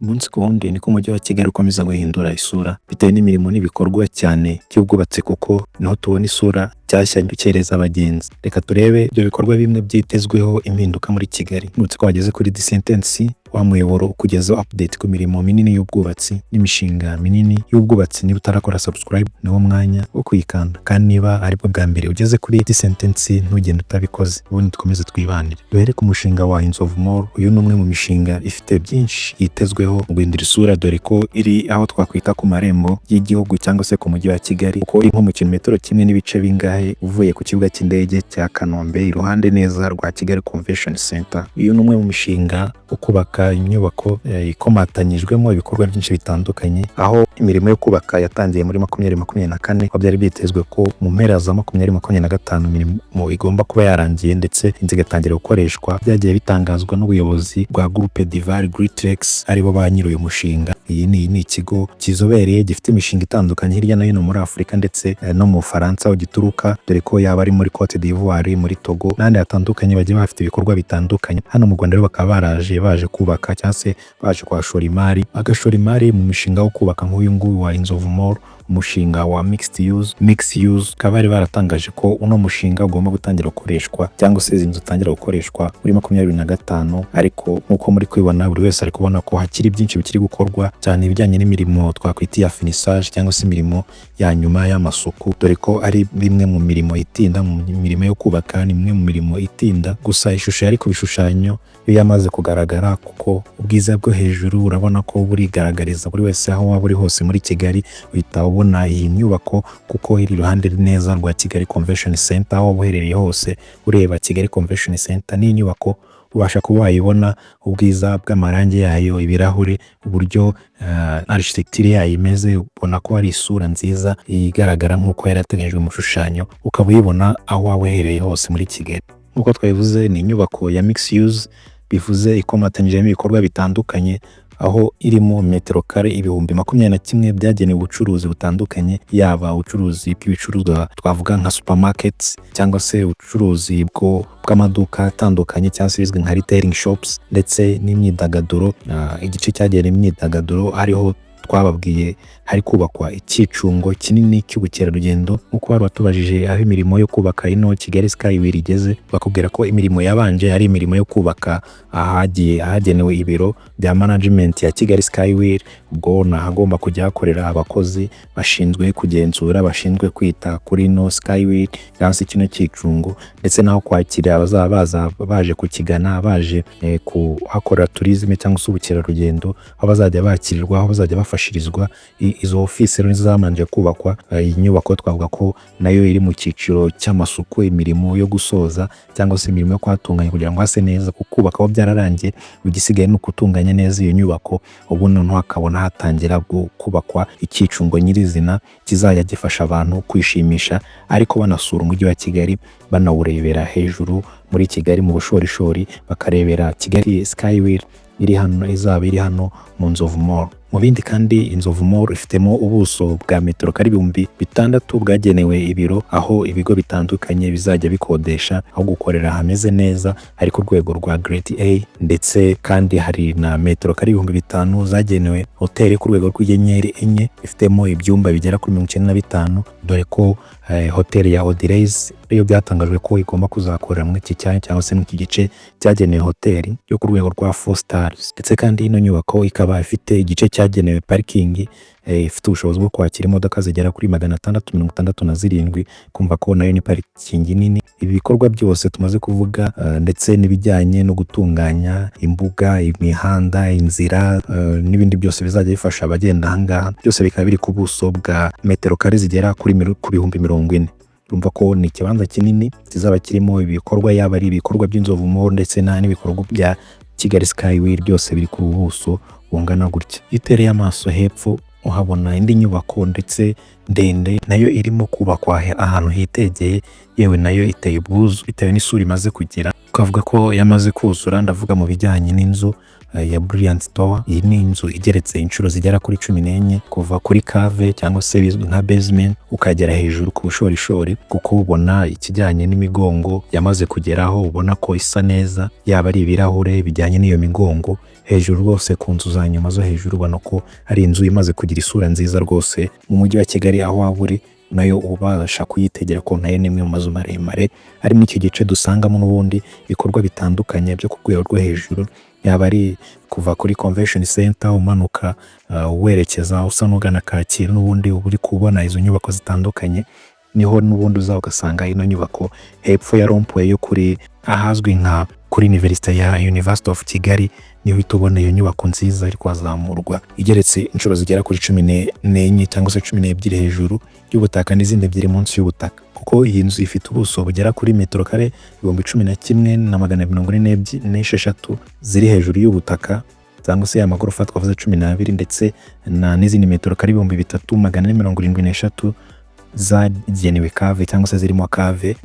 Umunsi ku wundi niko umujyi wa Kigali ukomeza guhindura isura bitewe n'imirimo n'ibikorwa cyane cy'ubwubatsi, kuko niho tubona isura nshyashya ikereza abagenzi. Reka turebe ibyo bikorwa bimwe byitezweho impinduka muri Kigali. Nutse ko wageze kuri Decent T&C, wa muyoboro ukugezaho update ku mirimo minini y'ubwubatsi n'imishinga minini y'ubwubatsi. Niba utarakora subscribe, niwo mwanya wo kuyikanda, kandi niba aribwo bwa mbere ugeze kuri Decent T&C ntugende utabikoze. Ubundi dukomeze twibanire. Duhere ku mushinga wa Inzovu Mall. Uyu ni umwe mu mishinga ifite byinshi yitezweho mu guhindura isura, dore ko iri aho twakwita ku marembo y'igihugu cyangwa se ku mujyi wa Kigali, kuko iri nko mu kilometero kimwe n'ibice bingahe uvuye ku kibuga cy'indege cya Kanombe, iruhande neza rwa Kigali Convention Center. Uyu ni umwe mu mishinga wo kubaka inyubako ikomatanyijwemo ibikorwa byinshi bitandukanye, aho imirimo yo kubaka yatangiye muri 2024, aho byari byitezwe ko mu mpera za 2025 imirimo igomba kuba yarangiye ndetse inzu igatangira gukoreshwa. Byagiye bitangazwa n'ubuyobozi bwa Groupe Divar Greatrex, aribo ba nyiri uyu mushinga. Iyi ni ikigo kizobereye gifite imishinga itandukanye hirya no hino muri Afurika ndetse no mu Faransa aho gituruka, dore ko yaba ari muri Cote d'Ivoire, muri Togo n'ahandi hatandukanye bagiye bafite ibikorwa bitandukanye. Hano mu Rwanda rero bakaba baje kubaka cyangwa se baje kwashora imari, bagashora imari mu mishinga wo kubaka nk'uyu nguyu wa Inzovu Mall, umushinga wa mixed use. Bakaba bari baratangaje ko uno mushinga ugomba gutangira gukoreshwa cyangwa se izi nzu utangira gukoreshwa muri 2025, ariko nk'uko muri kwibona buri wese ari kubona ko hakiri byinshi bikiri gukorwa cyane ibijyanye n'imirimo twakwita ya finissage cyangwa se imirimo ya nyuma y'amasuku, dore ko ari bimwe mu mirimo itinda. Mu mirimo yo kubaka ni imwe mu mirimo itinda, gusa ishusho yari ku bishushanyo iyo yamaze kugaragara, kuko ubwiza bwo hejuru urabona ko burigaragariza buri wese aho waba uri hose muri Kigali. Uhita ubona iyi nyubako kuko iri iruhande neza rwa Kigali Convention Center, aho uherereye hose ureba Kigali Convention Center. Ni inyubako ubasha kuba wayibona ubwiza bw'amarangi yayo, ibirahure, uburyo architecture yayo imeze, ubona ko ari isura nziza igaragara nk'uko yarateganyijwe mu shushanyo, ukaba uyibona aho waba uherereye hose muri Kigali. Nk'uko twabivuze, ni inyubako ya mixed use, bivuze ikomatanyijemo ibikorwa bitandukanye, aho irimo metero kare 21,000 byagenewe ubucuruzi butandukanye, yaba ubucuruzi bw'ibicuruzwa twavuga nka supermarkets cyangwa se ubucuruzi bw'amaduka atandukanye cyangwa se bizwi nka retailing shops, ndetse n'imyidagaduro. Igice cyagenewe imyidagaduro ariho twababwiye hari kubakwa icyicungo kinini cy'ubukerarugendo. Nk'uko bari batubajije aho imirimo yo kubaka ino Kigali Skywheel igeze, bakubwira ko imirimo yabanje ari imirimo yo kubaka ahagenewe ibiro bya management ya Kigali Skywheel. Ubwo hagomba kujya hakorera abakozi bashinzwe kugenzura, bashinzwe kwita kuri no Skywheel cyangwa se kino cyicungo, ndetse naho kwakira abazaba baza baje kukigana, baje kuhakorera tourism cyangwa se ubukerarugendo, aho bazajya bakirirwa, aho bazajya bafashirizwa. Izo office rero zamanje kubakwa. Iyi nyubako twavuga ko nayo iri mu cyiciro cy'amasuku, imirimo yo gusoza cyangwa se imirimo yo kwatunganya kugira ngo hase neza, kubaka aho byararangiye, ugisigaye no kutunganya neza iyo nyubako. Ubu noneho hakabona hatangira kubakwa icyicungo nyirizina kizajya gifasha abantu kwishimisha, ariko banasura umujyi wa Kigali, banawurebera hejuru muri Kigali mu bushorishori, bakarebera Kigali Skywheel izaba iri hano mu Inzovu Mall. Mu bindi kandi, Inzovu Mall ifitemo ubuso bwa metero kare 6,000 bwagenewe ibiro, aho ibigo bitandukanye bizajya bikodesha aho gukorera hameze neza, ariko urwego rwa Grade A, ndetse kandi hari na metero kare 5,000 zagenewe hoteli ku rwego rw'inyenyeri enye, ifitemo ibyumba bigera kuri 95, dore ko hoteli ya Odileys iyo byatangajwe ko igomba kuzakorera muri iki cyanya cyangwa se mu iki gice cyagenewe hoteli yo ku rwego rwa 4 stars. Ndetse kandi ino nyubako ikaba ifite igice cyagenewe parking, ifite ubushobozi bwo kwakira imodoka zigera kuri 667, kumva ko nayo ni parking nini. Ibi bikorwa byose tumaze kuvuga, ndetse n'ibijyanye no gutunganya imbuga, imihanda, inzira, n'ibindi byose bizajya bifasha abagenda ahangaha, byose bikaba biri ku buso bwa metero kare zigera kuri 40,000. Urumva ko ni ikibanza kinini kizaba kirimo ibikorwa, yaba ari ibikorwa by'Inzovu Mall ndetse n'ibikorwa bya Kigali Skywheel, byose biri ku buso bungana gutya. Itereye amaso hepfo uhabona indi nyubako ndetse ndende, nayo irimo kubakwa ahantu hitegeye, yewe nayo iteye ubwuzu bitewe n'isura imaze kugira. Ukavuga ko yamaze kuzura, ndavuga mu bijyanye n'inzu ya Brilliant Tower. Iyi ni inzu igeretse inshuro zigera kuri 14 kuva kuri cave cyangwa se bizwi nka basement ukagera hejuru ku bushorishori, kuko ubona ikijyanye n'imigongo yamaze kugeraho, ubona ko isa neza, yaba ari ibirahure bijyanye n'iyo migongo hejuru rwose ku nzu za nyuma zo hejuru. Ubona ko ari inzu imaze kugira isura nziza rwose mu mujyi wa Kigali aho waba uri, nayo ubasha kuyitegera ko nayo ni imwe mu mazu maremare ari muri iki gice dusangamo n'ubundi ibikorwa bitandukanye byo ku rwego rwo hejuru, yaba ari kuva kuri convention center umanuka werekeza usa n'ugana Kacyiru, n'ubundi uri kubona izo nyubako zitandukanye, niho n'ubundi uza ugasanga ino nyubako hepfo ya rompuwe yo kuri ahazwi nka kuri University ya University of Kigali, niho tubona iyo nyubako nziza iri kwazamurwa igeretse inshuro zigera kuri 14 cyangwa se 12 hejuru y'ubutaka n'izindi ebyiri munsi y'ubutaka, kuko iyi nzu ifite ubuso bugera kuri metero kare 11,146 ziri hejuru y'ubutaka, cyangwa se amagorofa twavuze 12 ndetse n'izindi metero kare 3,476 zagenewe cave cyangwa se zirimo cave.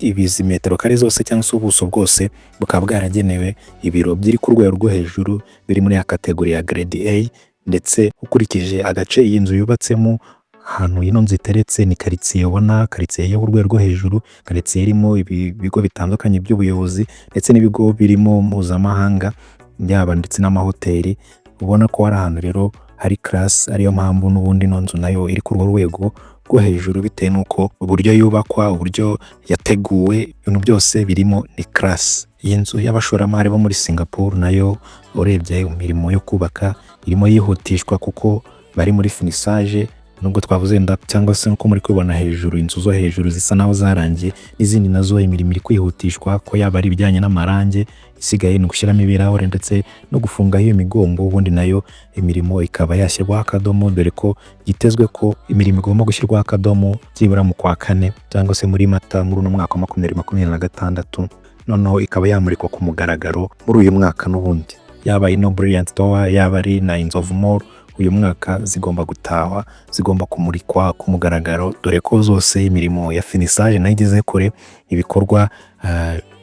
Izi metero kare zose cyangwa se ubuso bwose bukaba bwaragenewe ibiro byiri ku rwego rwo hejuru biri muri ya kategori ya grade A, ndetse ukurikije agace iyi nzu yubatsemo ahantu ino nzu iteretse ni quartier, ubona quartier yo ku rwego rwo hejuru, quartier irimo ibigo bitandukanye by'ubuyobozi ndetse n'ibigo birimo mpuzamahanga yaba ndetse n'amahoteli. Ubona ko ari ahantu rero hari class, ariyo mpamvu n'ubundi ino nzu nayo iri ku rwego rwo hejuru bitewe nuko uburyo yubakwa, uburyo yateguwe, ibintu byose birimo ni class. Iyi nzu y'abashoramari bo muri Singapore nayo urebye imirimo yo kubaka irimo yihutishwa kuko bari muri finissage, nubwo twavuze cyangwa se nuko muri kubona hejuru inzu zo hejuru zisa naho zarangiye, izindi nazo imirimo iri kwihutishwa ko yaba ari ibijyanye n'amarange, isigaye ni gushyiramo ibirahure ndetse no gufunga iyo migongo, ubundi nayo imirimo ikaba yashyirwaho akadomo, dore ko gitezwe ko imirimo igomba gushyirwaho akadomo byibura mu kwa 4 cyangwa se muri Mata muri uno mwaka wa 2026, noneho ikaba yamurikwa ku mugaragaro muri uyu mwaka. N'ubundi yaba ino Brilliant Tower yaba ari na Inzovu Mall uyu mwaka zigomba gutahwa, zigomba kumurikwa ku mugaragaro, dore ko zose imirimo ya finissage nayo igeze kure, ibikorwa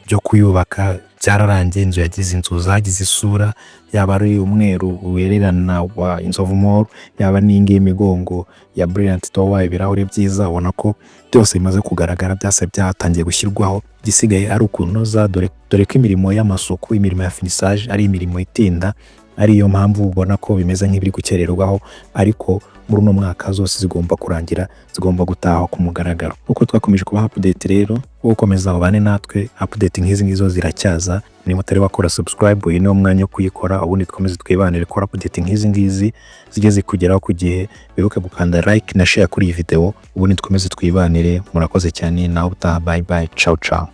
byo kuyubaka byararangiye, inzu yagize inzu zagize isura, yaba ari umweru wererana wa Inzovu Mall, yaba n'ingi imigongo ya Brilliant Tower, ibirahure byiza, ubona ko byose bimaze kugaragara, byase byatangiye gushyirwaho. Gisigaye ari ukunoza, dore ko imirimo y'amasuku, imirimo ya finissage ari imirimo itinda, ariyo mpamvu ubona ko bimeze nk'ibiri gukererwaho, ariko muri uno mwaka zose zigomba kurangira, zigomba gutahwa ku mugaragaro. Uko twakomeje kubaha update rero, ukomeza ubane natwe, update nk'izi ngizo ziracyaza. Niba utari wakora subscribe, uyu ni umwanya wo kuyikora, ubundi twkomeze twibanire kora update nk'izi ngizi zigeze kugeraho ku gihe. Bibuke gukanda like na share kuri iyi video, ubundi twkomeze twibanire. Murakoze cyane, nawe utaha, bye bye, ciao ciao.